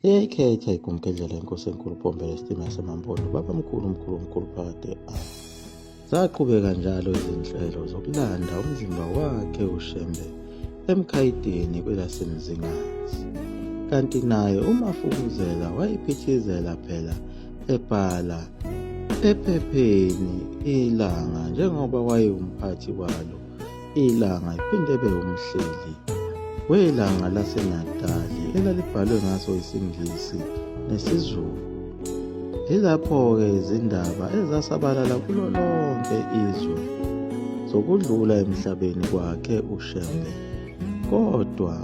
liyayikhetha igumkedlela inkosi enkulu uPombela Stima yaseMampondlo babamkhulu umkhulu phakade abo. Zaqhubeka njalo izinhlelo zokulanda umzimba wakhe uShembe eMkhayidini kwelaseMzingazi, kanti naye uMafukuzela wayiphithizela phela ebhala ephepheni Ilanga njengoba wayeumphathi walo Ilanga iphinde ebe umhleli welanga laseNatali elalibhalwe ngaso isiNgisi nesiZulu. Ilapho-ke izindaba ezasabalala kulo lonke izwe zokudlula emhlabeni kwakhe uShembe. Kodwa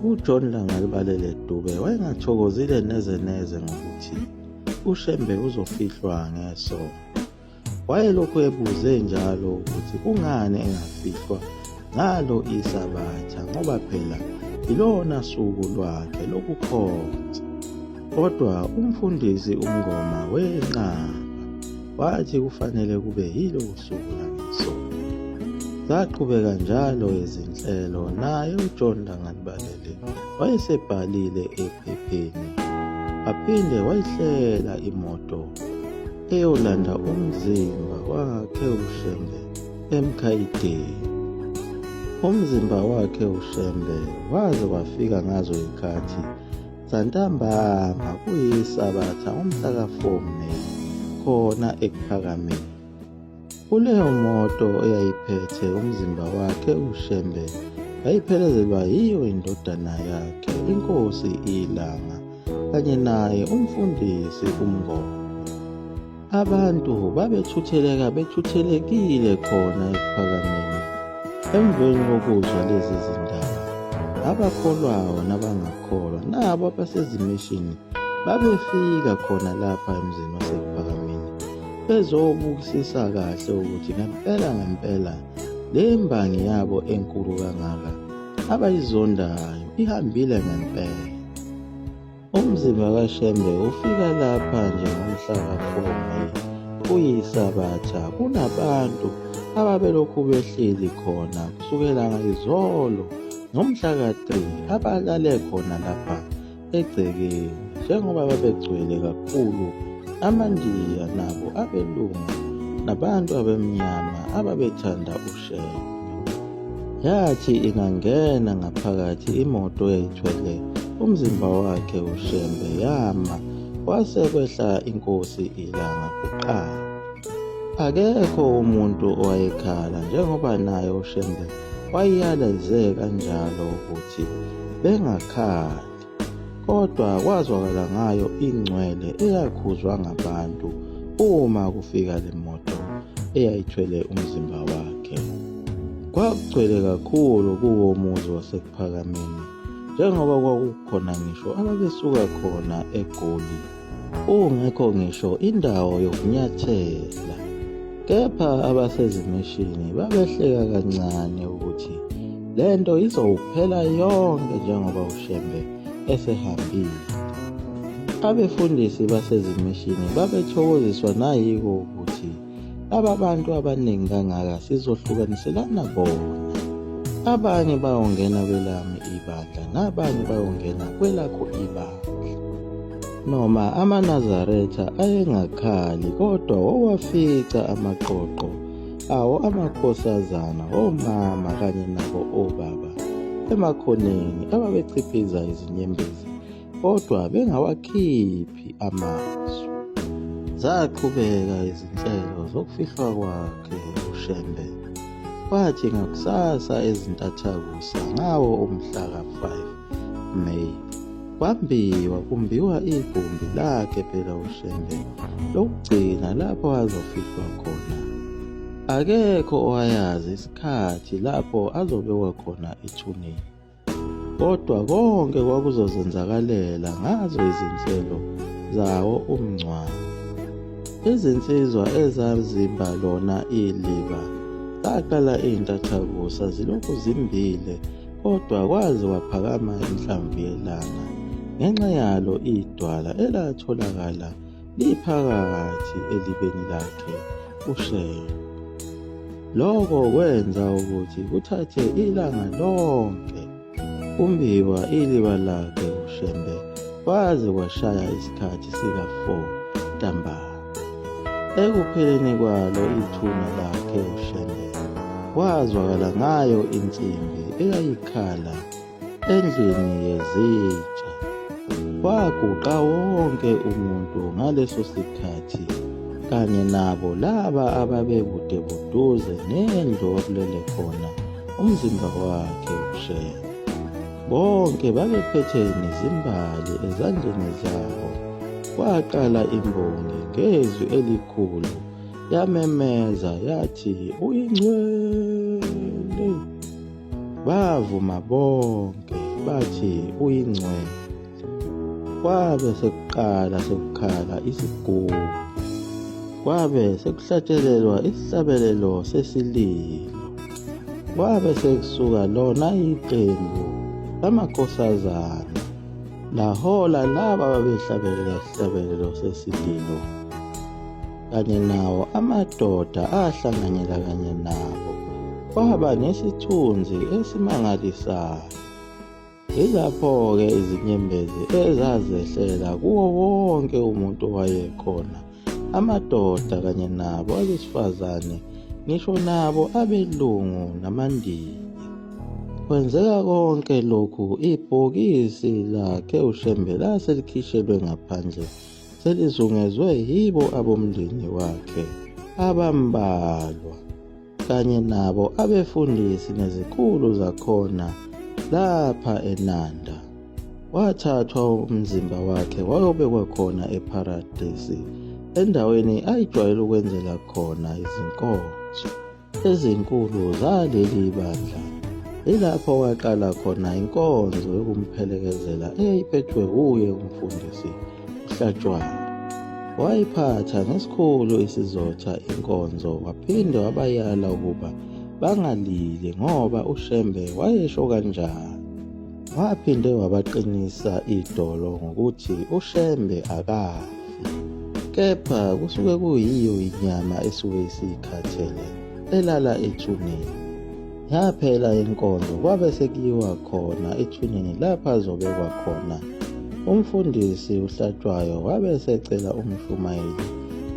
uJohn Langalibalele Dube wayengathokozile neze neze ngokuthi uShembe uzofihlwa ngesono. Wayelokhu ebuze njalo ukuthi kungani engafihlwa ngalo isabatha ngoba phela ilona suku lwakhe lokukhonza. Kodwa umfundisi uMngoma wenqaba wathi kufanele kube yilo usuku langesono. Zaqhubeka njalo izinhlelo, naye uJohn Langalibalele wayesebhalile ephepheni, aphinde wayihlela imoto eyolanda umzimba wakhe uShembe eMkhayidini. Umzimba wakhe uShembe waze wafika ngazo ikhathi zantambama kuyisabatha umhla ka-4 Meyi khona eKuphakameni. Kuleyo moto eyayiphethe umzimba wakhe uShembe yayiphelezelwa yiyo indodana yakhe inkosi Ilanga kanye naye umfundisi uMngoma. Abantu bethuthelekile khona eKuphakameni emveni kokuzwa lezi zindaba. Abakholwayo nabangakholwa nabo abasezimishini babefika khona lapha emzini waseKuphakameni bezobukisisa kahle ukuthi ngempela le mbangi yabo enkulu kangaka abayizondayo ihambile ngempela. Umzimba kaShembe ufika lapha nje ngomhla ka-4 Meyi kuyisabatha. Kunabantu ababelokhu behleli khona kusukela ngayizolo ngomhla ka-3 abalale khona lapha egcekeni, njengoba babegcwele kakhulu amandiya nabo abelungu nabantu abemnyama ababethanda uShembe. Yathi ingangena ngaphakathi imoto eyayithwele umzimba wakhe uShembe yama, kwase kwehla inkosi Ilanga kuqala. Akekho umuntu owayekhala njengoba naye uShembe wayeyaleze kanjalo ukuthi bengakhali. Kodwa kwazwakala ngayo ingcwele eyakhuzwa ngabantu uma kufika le moto eyayithwele umzimba wakhe. Kwakugcwele kakhulu kuwo umuzi waseKuphakameni, njengoba kwakukhona ngisho ababesuka khona eGoli, ungekho ngisho indawo yokunyathela. Kepha abasezimishini babehleka kancane ukuthi lento izowuphela yonke njengoba uShembe esehambile. Abefundisi basezimishini babethokoziswa nayiko ukuthi laba bantu abaningi kangaka sizohlukaniselana bona. Abanye bayongena kwelami ibandla nabanye bayongena kwelakho ibandla. Noma amaNazaretha ayengakhali, kodwa wawafica amaqoqo awo amakhosazana, omama kanye nabo obaba emakhoneni ababechiphiza izinyembezi kodwa bengawakhiphi amazwi. Zaqhubeka izinhlelo zokufihlwa kwakhe uShembe. Kwathi ngakusasa ezintathakusa ngawo umhla ka-5 Meyi kumbiwa igumbi lakhe phela uShembe lokugcina lapho azofihlwa khona. Akekho owayazi isikhathi lapho azobekwa khona ethuneni, kodwa konke kwakuzozenzakalela ngazo izinhlelo zawo umngcwabo. Izinsizwa ezazimba lona iliba zaqala izintathakusa zilokhu zimbile, kodwa kwaze waphakama inhlamvu yelanga ngenxa yalo idwala elatholakala liphakathi elibeni lakhe uShembe. Lokho kwenza ukuthi kuthathe ilanga lonke kumbiwa iliba lakhe uShembe kwaze kwashaya isikhathi sika-4 ntambama. Ekupheleni kwalo ithuna lakhe uShembe kwazwakala ngayo insimbi eyayikhala endlini yezitsha. Kwaguqa wonke umuntu ngaleso sikhathi, kanye nabo laba ababekude buduze nendlu okulele khona umzimba wakhe uShembe. Bonke babephethe nezimbali ezandleni zabo. Kwaqala imbongi ngezwi elikhulu yamemeza yathi, "Uyingcwele!" Bavuma bonke bathi, "Uyingcwele." Kwabe sekukhala isigubhu. Kwabe sekuhlatshelelwa isihlabelelo sesililo. Kwabe sekusuka lona iqembu lamakhosazana lahola laba babehlabelela isihlabelelo sesililo, kanye nawo amadoda ahlanganyela kanye nabo. Kwaba nesithunzi esimangalisayo. Yilapho-ke izinyembezi ezazehlela kuwo wonke umuntu owayekhona, amadoda kanye nabo abesifazane, ngisho nabo abelungu namandiya. Kwenzeka konke lokhu, ibhokisi lakhe uShembe laselikhishelwe ngaphandle, selizungezwe yibo abomndeni wakhe abambalwa, kanye nabo abefundisi nezikhulu zakhona lapha eNanda. Wathathwa umzimba wakhe wayobekwa khona eParadesi, endaweni ayijwayele ukwenzela khona izinkonzo ezinkulu zaleli bandla. Ilapho waqala khona inkonzo yokumphelekezela eyayiphethwe kuye umfundisi uHlatshwayo. Wayiphatha ngesikhulu isizotha inkonzo, waphinde wabayala ukuba bangalili ngoba uShembe wayesho kanjalo. Waphinde wabaqinisa idolo ngokuthi uShembe akafi, kepha kusuke kuyiyo inyama esuke isiyikhathele elala ethuneni. Yaphela inkonzo, kwabe sekuyiwa khona ethuneni lapha azobekwa khona. Umfundisi uHlatshwayo wabe secela umshumayeli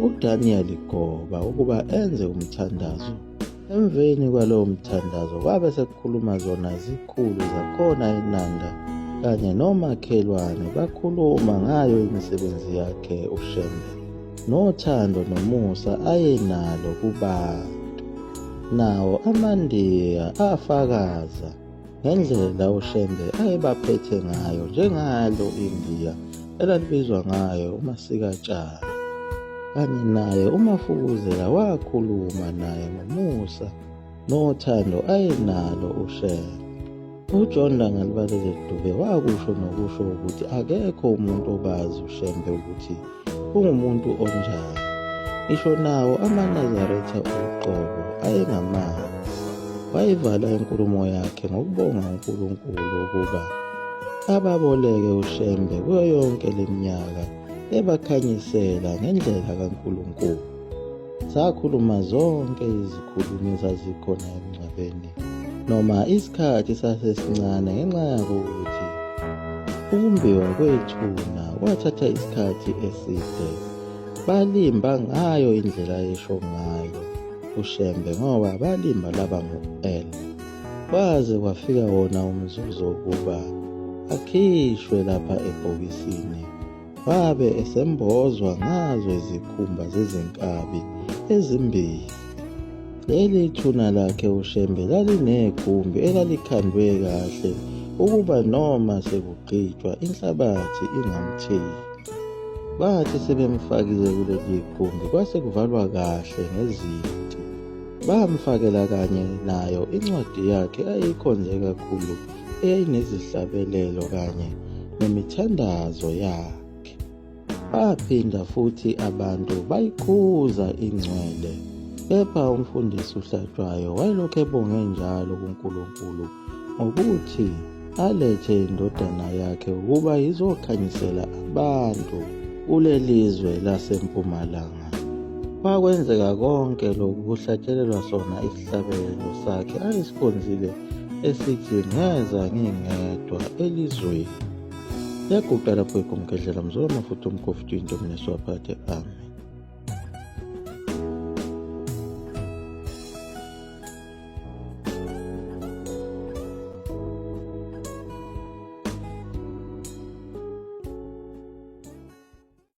uDaniel Goba ukuba enze umthandazo. Emveni kwalowo mthandazo kwabe sekukhuluma zona zikhulu zakhona eNanda kanye nomakhelwane, bakhuluma ngayo imisebenzi yakhe uShembe nothando nomusa ayenalo kubantu. Nawo amandiya afakaza ngendlela uShembe ayebaphethe ngayo, njengalo Indiya elalibizwa ngayo uMasikatshane. Kanye naye uMafukuzela wakhuluma naye ngomusa nothando ayenalo uShembe. uJohn Langalibalele Dube wakusho nokusho ukuthi akekho umuntu obazi uShembe ukuthi ungumuntu onjani. Ngisho nawo amaNazaretha uqobo ayengamazi. Wayivala inkulumo yakhe ngokubonga uNkulunkulu ukuba ababoleke uShembe kuyo yonke leminyaka, ebakhanyisela ngendlela kaNkulunkulu. Sakhuluma zonke izikhulumi ezazikhona emngcwabeni, noma isikhathi sasesincane, ngenxa yako ukuthi ukumbiwa kwethuna kwathatha isikhathi eside. Balimba ngayo indlela ayesho ngayo uShembe, ngoba balimba laba ngu-L. Kwaze kwafika wona umzuzu wokuba akhishwe lapha ebhokisini. Wabe esembozwa ngazo izikhumba zezinkabi ezimbili. Leli thuna lakhe uShembe lalinegumbi elalikhandwe kahle ukuba noma sekugqitshwa inhlabathi ingamthinti. Bathi sebemfakile kuleli gumbi kwase kuvalwa kahle ngezinti. Bamfakela kanye nayo incwadi yakhe ayikhonze kakhulu eyayinezihlabelelo kanye nemithandazo yakhe. Baphinda futhi abantu bayikhuza ingcwele, kepha umfundisi uHlatshwayo wayelokhu ebonge njalo kuNkulunkulu ngokuthi alethe indodana yakhe ukuba izokhanyisela abantu kulelizwe laseMpumalanga. Kwakwenzeka konke lokhu kuhlatshelelwa sona isihlabelelo sakhe ayesikhonzile esithi ngeza ngingedwa elizweni. yaguqa lapho ikhomkhedlela mzola amafutha omkhofu twinto mneswaphathe. Amen.